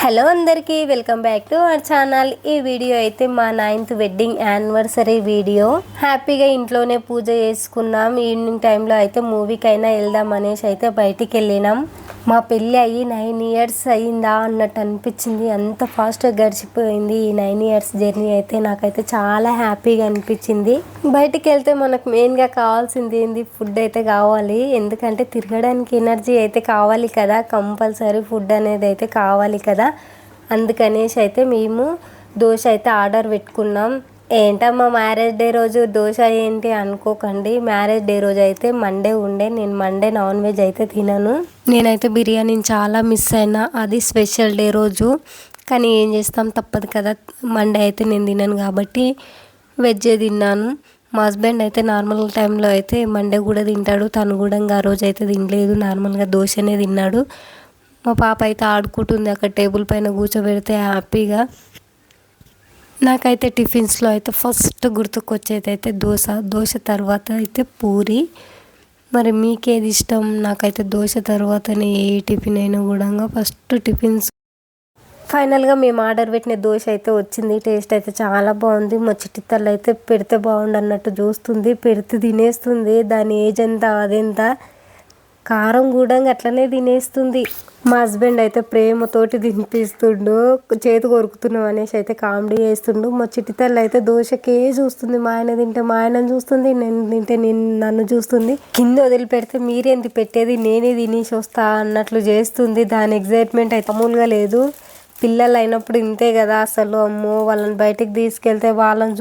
Hello అందరికీ welcome back to our channel. ఈ video అయితే మా 9th వెడ్డింగ్ యానివర్సరీ వీడియో. హ్యాపీగా ఇంట్లోనే పూజ చేసుకున్నాం. ఈవినింగ్ టైంలో అయితే మూవీకి అయినా వెళ్దాం అనేసి అయితే బయటికి వెళ్ళినాం. మా పెళ్ళి అయ్యి 9 years అయ్యిందా అన్నట్టు అనిపించింది. అంత ఫాస్ట్గా గడిచిపోయింది ఈ 9 years జర్నీ. అయితే నాకైతే చాలా హ్యాపీగా అనిపించింది. బయటికి వెళ్తే మనకు మెయిన్గా కావాల్సింది ఏంది, ఫుడ్ అయితే కావాలి. ఎందుకంటే తిరగడానికి ఎనర్జీ అయితే కావాలి కదా, కంపల్సరీ ఫుడ్ అనేది అయితే కావాలి కదా. అందుకనేసి అయితే మేము దోశ అయితే ఆర్డర్ పెట్టుకున్నాం. ఏంటమ్మా మ్యారేజ్ డే రోజు దోశ ఏంటి అనుకోకండి. మ్యారేజ్ డే రోజు అయితే మండే ఉండే. నేను మండే నాన్ వెజ్ అయితే తినను. నేనైతే బిర్యానీని చాలా మిస్ అయినా, అది స్పెషల్ డే రోజు. కానీ ఏం చేస్తాం, తప్పదు కదా. మండే అయితే నేను తినను కాబట్టి వెజ్జే తిన్నాను. మా హస్బెండ్ అయితే నార్మల్ టైంలో అయితే మండే కూడా తింటాడు. తను కూడా ఆ రోజు అయితే తినలేదు, నార్మల్గా దోశనే తిన్నాడు. మా పాప అయితే ఆడుకుంటుంది అక్కడ టేబుల్ పైన కూర్చోబెడితే హ్యాపీగా. నాకైతే టిఫిన్స్లో అయితే ఫస్ట్ గుర్తుకొచ్చేది అయితే దోశ తర్వాత అయితే పూరి. మరి మీకేది ఇష్టం? నాకైతే దోశ తర్వాతనే ఏ టిఫిన్ అయినా కూడా ఫస్ట్ టిఫిన్స్. ఫైనల్గా మేము ఆర్డర్ పెట్టిన దోశ అయితే వచ్చింది. టేస్ట్ అయితే చాలా బాగుంది. మా చిట్టితల్లి అయితే పెడితే బాగుండు అన్నట్టు చూస్తుంది, పెడితే తినేస్తుంది. దాని ఏజ్ ఎంత అదెంత, కారం కూడా అట్లనే తినేస్తుంది. మా హస్బెండ్ అయితే ప్రేమతోటి తినిపిస్తుండు, చేతి కొరుకుతున్నాం అనేసి అయితే కామెడీ చేస్తుండు. మా చిట్టితల్లి అయితే దోశకే చూస్తుంది. మా ఆయన తింటే మా ఆయనను చూస్తుంది, నేను తింటే నన్ను చూస్తుంది. కింద వదిలిపెడితే మీరేంది పెట్టేది, నేనే తినేసి వస్తా అన్నట్లు చేస్తుంది. దాని ఎగ్జైట్మెంట్ అయితే మామూలుగా లేదు. పిల్లలు అయినప్పుడు ఇంతే కదా అసలు. అమ్మో, వాళ్ళని బయటికి తీసుకెళ్తే వాళ్ళని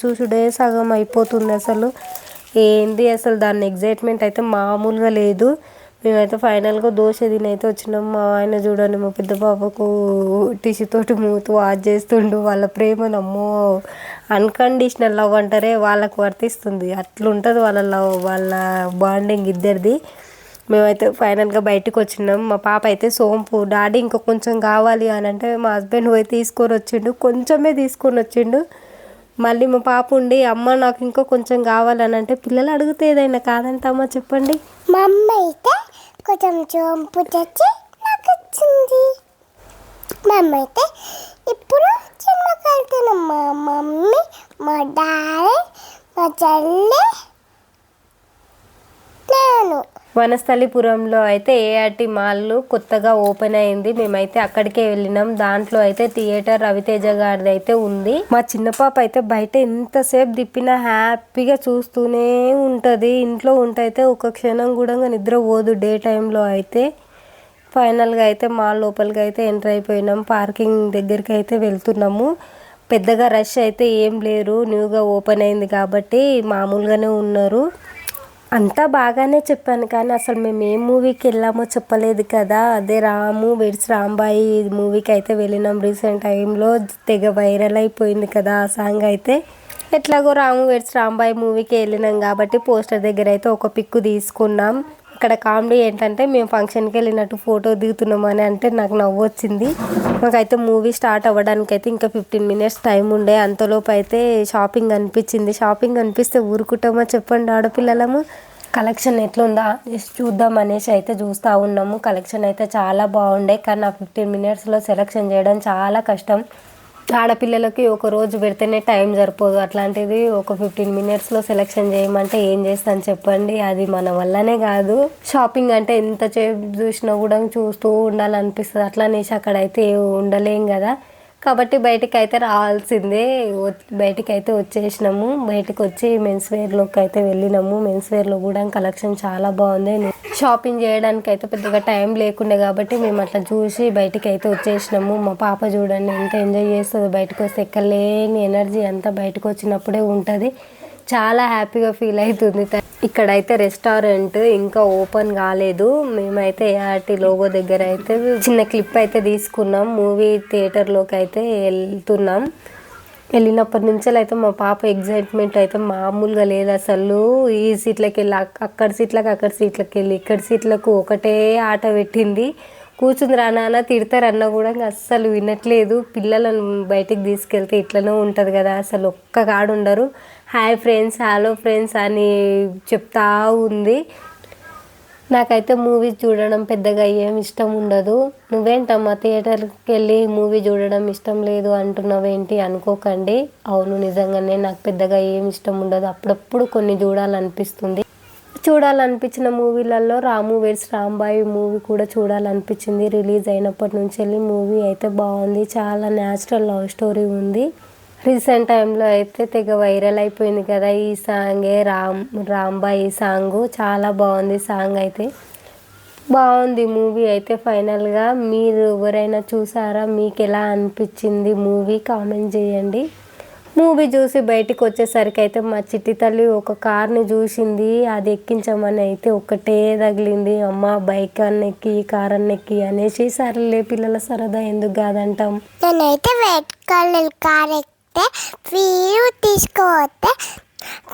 చూసుడే సగం అయిపోతుంది అసలు. ఏంది అసలు దాని ఎగ్జైట్మెంట్ అయితే మామూలుగా లేదు. మేమైతే ఫైనల్గా దోశ తిని అయితే వచ్చినాం. మా ఆయన చూడండి, మా పెద్ద పాపకు టిష్యూతోటి మూతు వాచ్ చేస్తుండు. వాళ్ళ ప్రేమ నమ్మో అన్కండిషనల్ లవ్ అంటారే, వాళ్ళకు వర్తిస్తుంది. అట్లుంటుంది వాళ్ళ లవ్, వాళ్ళ బాండింగ్ ఇద్దరిది. మేమైతే ఫైనల్గా బయటకు వచ్చినాం. మా పాప అయితే సోంపు డాడీ ఇంకా కొంచెం కావాలి అని అంటే, మా హస్బెండ్ పోయి తీసుకొని వచ్చిండు. కొంచెమే తీసుకొని వచ్చిండు. మళ్ళీ మా పాప ఉండి అమ్మ నాకు ఇంకా కొంచెం కావాలని అంటే, పిల్లలు అడిగితే ఏదైనా కాదంటామా చెప్పండి. మా అమ్మ అయితే కొంచెం సోంపు తెచ్చి నాకు ఇచ్చింది. మా అమ్మ అయితే ఇప్పుడు సినిమాకి వెళ్తున్నాం. మా మమ్మీ, మా డాడీ, మా చెల్లి, నేను. వనస్థలిపురంలో అయితే ఏఆర్టీ మాల్ కొత్తగా ఓపెన్ అయింది. మేమైతే అక్కడికే వెళ్ళినాం. దాంట్లో అయితే థియేటర్ రవితేజ గారిది అయితే ఉంది. మా చిన్న పాప అయితే బయట ఎంతసేపు తిప్పినా హ్యాపీగా చూస్తూనే ఉంటుంది. ఇంట్లో ఉంటే అయితే ఒక క్షణం కూడా నిద్ర పోదు డే టైంలో అయితే. ఫైనల్గా అయితే మాల్ లోపలికి అయితే ఎంటర్ అయిపోయినాం. పార్కింగ్ దగ్గరికి అయితే వెళ్తున్నాము. పెద్దగా రష్ అయితే ఏం లేరు, న్యూగా ఓపెన్ అయింది కాబట్టి మామూలుగానే ఉన్నారు. అంతా బాగానే చెప్పాను కానీ అసలు మేము ఏ మూవీకి వెళ్ళామో చెప్పలేదు కదా. అదే రాము వెడ్స్ రాంబాయి మూవీకి అయితే వెళ్ళినాం. రీసెంట్ టైంలో తెగ వైరల్ అయిపోయింది కదా ఆ సాంగ్ అయితే. ఎట్లాగో రాము వెడ్స్ రాంబాయి మూవీకి వెళ్ళినాం కాబట్టి పోస్టర్ దగ్గర అయితే ఒక పిక్ తీసుకున్నాం. ఇక్కడ కామెడీ ఏంటంటే, మేము ఫంక్షన్కి వెళ్ళినట్టు ఫోటో దిగుతున్నామని అంటే నాకు నవ్వు వచ్చింది. మాకైతే మూవీ స్టార్ట్ అవ్వడానికి అయితే ఇంకా 15 minutes టైం ఉండే. అంతలోపు అయితే షాపింగ్ అనిపించింది. షాపింగ్ అనిపిస్తే ఊరుకుంటామా చెప్పండి ఆడపిల్లలము. కలెక్షన్ ఎట్లుందా చూద్దాం అనేసి అయితే చూస్తూ ఉన్నాము. కలెక్షన్ అయితే చాలా బాగుండే, కానీ ఆ 15 minutesలో సెలెక్షన్ చేయడం చాలా కష్టం. ఆడపిల్లలకి ఒక రోజు పెడితేనే టైం సరిపోదు, అట్లాంటిది ఒక 15 minutesలో సెలెక్షన్ చేయమంటే ఏం చేస్తాను చెప్పండి. అది మన వల్లనే కాదు. షాపింగ్ అంటే ఎంత చూసినా కూడా చూస్తూ ఉండాలనిపిస్తుంది. అట్లానేసి అక్కడైతే ఉండలేం కదా, కాబట్టి బయటికి అయితే రావాల్సిందే. బయటికి అయితే వచ్చేసినాము. బయటకు వచ్చి మెన్స్ వేర్లోకి అయితే వెళ్ళినాము. మెన్స్ వేర్లో కూడా కలెక్షన్ చాలా బాగుంది. షాపింగ్ చేయడానికి అయితే పెద్దగా టైం లేకుండే కాబట్టి మేము అట్లా చూసి బయటికి అయితే వచ్చేసినాము. మా పాప చూడండి ఎంత ఎంజాయ్ చేస్తుంది. బయటకు వస్తే ఎక్కలేని ఎనర్జీ అంతా బయటకు వచ్చినప్పుడే ఉంటుంది. చాలా హ్యాపీగా ఫీల్ అవుతుంది. ఇక్కడైతే రెస్టారెంట్ ఇంకా ఓపెన్ కాలేదు. మేమైతే ఏఆర్టీ లోగో దగ్గర అయితే చిన్న క్లిప్ అయితే తీసుకున్నాం. మూవీ థియేటర్లోకి అయితే వెళ్తున్నాం. వెళ్ళినప్పటి నుంచి అయితే మా పాప ఎగ్జైట్మెంట్ అయితే మామూలుగా లేదు అసలు. ఈ సీట్లకి వెళ్ళి అక్కడ సీట్లకి వెళ్ళి ఇక్కడ సీట్లకు ఒకటే ఆట పెట్టింది. కూర్చుంది రా నాన్న తిడతారన్నా కూడా అస్సలు వినట్లేదు. పిల్లలను బయటికి తీసుకెళ్తే ఇట్లనే ఉంటుంది కదా, అసలు ఒక్క కాడు ఉండరు. హాయ్ ఫ్రెండ్స్, హలో ఫ్రెండ్స్ అని చెప్తా ఉంది. నాకైతే మూవీ చూడడం పెద్దగా ఏం ఇష్టం ఉండదు. నువ్వేంటమ్మా థియేటర్కి వెళ్ళి మూవీ చూడడం ఇష్టం లేదు అంటున్నావేంటి అనుకోకండి. అవును, నిజంగానే నాకు పెద్దగా ఏం ఇష్టం ఉండదు. అప్పుడప్పుడు కొన్ని చూడాలనిపిస్తుంది. చూడాలనిపించిన మూవీలలో రాము వెడ్స్ రాంబాయి మూవీ కూడా చూడాలనిపించింది. రిలీజ్ అయినప్పటి నుంచి వెళ్ళి మూవీ అయితే బాగుంది. చాలా న్యాచురల్ లవ్ స్టోరీ ఉంది. రీసెంట్ టైంలో అయితే తెగ వైరల్ అయిపోయింది కదా ఈ సాంగే, రాంబాయి సాంగ్. చాలా బాగుంది సాంగ్ అయితే. బాగుంది మూవీ అయితే. ఫైనల్గా మీరు ఎవరైనా చూసారా? మీకు ఎలా అనిపించింది మూవీ? కామెంట్ చేయండి. మూవీ చూసి బయటికి వచ్చేసరికి అయితే మా చిట్టి తల్లి ఒక కార్ని చూసింది. అది ఎక్కించమని అయితే ఒకటే తగిలింది. అమ్మ బైక్ అన్న ఎక్కి కార్ అన్న ఎక్కి అనేసి, సరేలే పిల్లల సరదా ఎందుకు కాదంటాం. నేనైతే వైట్ కలర్ కార్ ఎక్కితే వీరు తీసుకుపోతే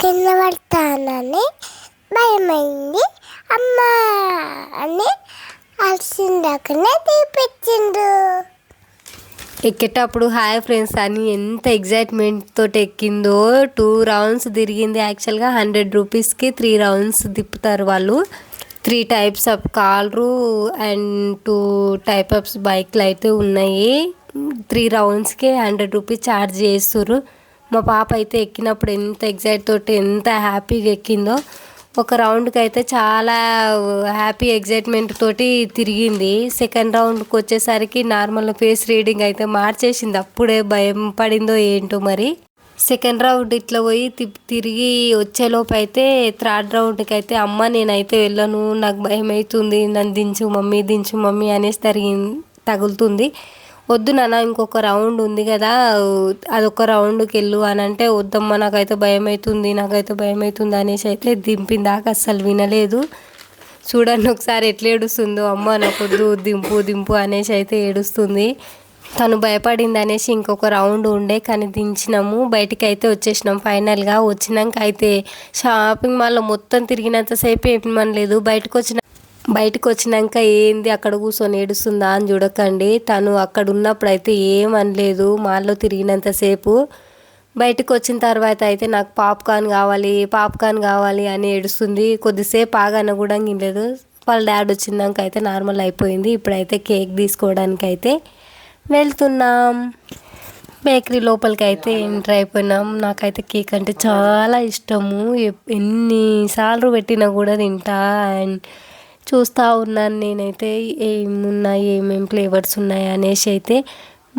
కింద పడతానని భయమైంది. అమ్మ అని అలసిందాకనే తీపిచ్చిండు. ఎక్కేటప్పుడు హాయ్ ఫ్రెండ్స్ అని ఎంత ఎగ్జైట్మెంట్ తోటి ఎక్కిందో. 2 రౌండ్స్ తిరిగింది. యాక్చువల్గా 100 రూపీస్కి 3 రౌండ్స్ తిప్పుతారు వాళ్ళు. 3 టైప్స్ ఆఫ్ కార్లు అండ్ 2 టైప్ ఆఫ్ బైక్లు అయితే ఉన్నాయి. 3 రౌండ్స్కి 100 రూపీస్ ఛార్జ్ చేస్తుర్రు. మా పాప అయితే ఎక్కినప్పుడు ఎంత ఎగ్జైట్ తోటి ఎంత హ్యాపీగా ఎక్కిందో. ఒక రౌండ్కి అయితే చాలా హ్యాపీ ఎగ్జైట్మెంట్ తోటి తిరిగింది. సెకండ్ రౌండ్కి వచ్చేసరికి నార్మల్ ఫేస్ రీడింగ్ అయితే మార్చేసింది. అప్పుడే భయం పడిందో ఏంటో మరి. సెకండ్ రౌండ్ ఇట్లా పోయి తిరిగి వచ్చేలోపు అయితే థర్డ్ రౌండ్కి అయితే అమ్మ నేనైతే వెళ్ళను, నాకు భయం అవుతుంది, నన్ను దించు మమ్మీ అనేసి తగులుతుంది. వద్దు నాన్న ఇంకొక రౌండ్ ఉంది కదా అదొక రౌండ్కి వెళ్ళు అని అంటే, వద్దమ్మా నాకైతే భయం అవుతుంది అనేసి అయితే దింపిందాక అస్సలు వినలేదు. చూడండి ఒకసారి ఎట్లా ఏడుస్తుందో. అమ్మ నాకొద్దు, దింపు అనేసి అయితే ఏడుస్తుంది. తను భయపడింది అనేసి ఇంకొక రౌండ్ ఉండే కానీ దించినాము. బయటికి అయితే వచ్చేసినాం. ఫైనల్గా వచ్చినాక అయితే షాపింగ్ మాల్లో మొత్తం తిరిగినంతసేపు ఏమనలేదు. బయటకు వచ్చినాక ఏంది అక్కడ కూర్చొని ఏడుస్తుందా అని చూడకండి. తను అక్కడ ఉన్నప్పుడు అయితే ఏమనలేదు మాల్లో తిరిగినంతసేపు. బయటకు వచ్చిన తర్వాత అయితే నాకు పాప్కార్న్ కావాలి అని ఏడుస్తుంది. కొద్దిసేపు ఆగాన కూడా లేదు. వాళ్ళ డాడీ వచ్చినాక అయితే నార్మల్ అయిపోయింది. ఇప్పుడైతే కేక్ తీసుకోవడానికి అయితే వెళ్తున్నాం. బేకరీ లోపలికి అయితే ఎంటర్ అయిపోయినాం. నాకైతే కేక్ అంటే చాలా ఇష్టము. ఎన్నిసార్లు పెట్టినా కూడా తింటా. అండ్ చూస్తూ ఉన్నాను నేనైతే ఏమేమి ఫ్లేవర్స్ ఉన్నాయి అనేసి అయితే.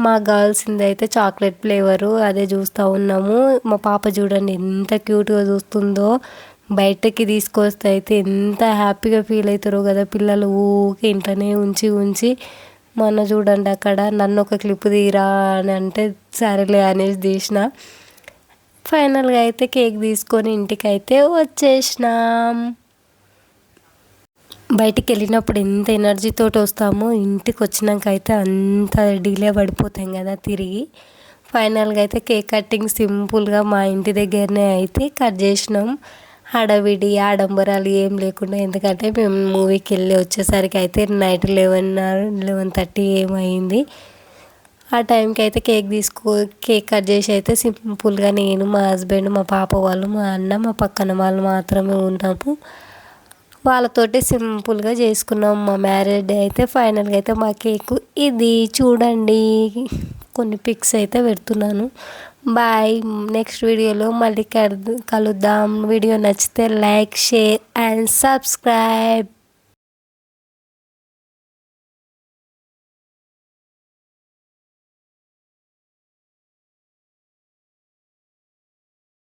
మా గర్ల్స్ది అయితే చాక్లెట్ ఫ్లేవరు అదే చూస్తూ ఉన్నాము. మా పాప చూడండి ఎంత క్యూట్గా చూస్తుందో. బయటకి తీసుకొస్తే అయితే ఎంత హ్యాపీగా ఫీల్ అవుతారో కదా పిల్లలు. ఊకే ఇంట్లోనే ఉంచి మొన్న చూడండి అక్కడ నన్ను ఒక క్లిప్ తీరా అని అంటే సరేలే అనేసి తీసిన. ఫైనల్గా అయితే కేక్ తీసుకొని ఇంటికి అయితే వచ్చేసినాం. బయటికి వెళ్ళినప్పుడు ఎంత ఎనర్జీతో వస్తామో ఇంటికి వచ్చినాక అయితే అంత డిలే పడిపోతాం కదా తిరిగి. ఫైనల్గా అయితే కేక్ కటింగ్ సింపుల్గా మా ఇంటి దగ్గరనే అయితే కట్ చేసినాం. హడావిడి ఆడంబరాలు ఏం లేకుండా. ఎందుకంటే మేము మూవీకి వెళ్ళి వచ్చేసరికి అయితే నైట్ 11:30 ఏమైంది. ఆ టైంకి అయితే కేక్ కట్ చేసి అయితే సింపుల్గా నేను, మా హస్బెండ్, మా పాప వాళ్ళు, మా అన్న, మా పక్కన వాళ్ళు మాత్రమే ఉన్నాము. వాళ్ళతోటి సింపుల్గా చేసుకున్నాం మా మ్యారేజ్ డే అయితే. ఫైనల్గా అయితే మా కేకు ఇది చూడండి. కొన్ని పిక్స్ అయితే పెడుతున్నాను. బాయ్. నెక్స్ట్ వీడియోలో మళ్ళీ కలుద్దాం. వీడియో నచ్చితే లైక్, షేర్ అండ్ సబ్స్క్రైబ్.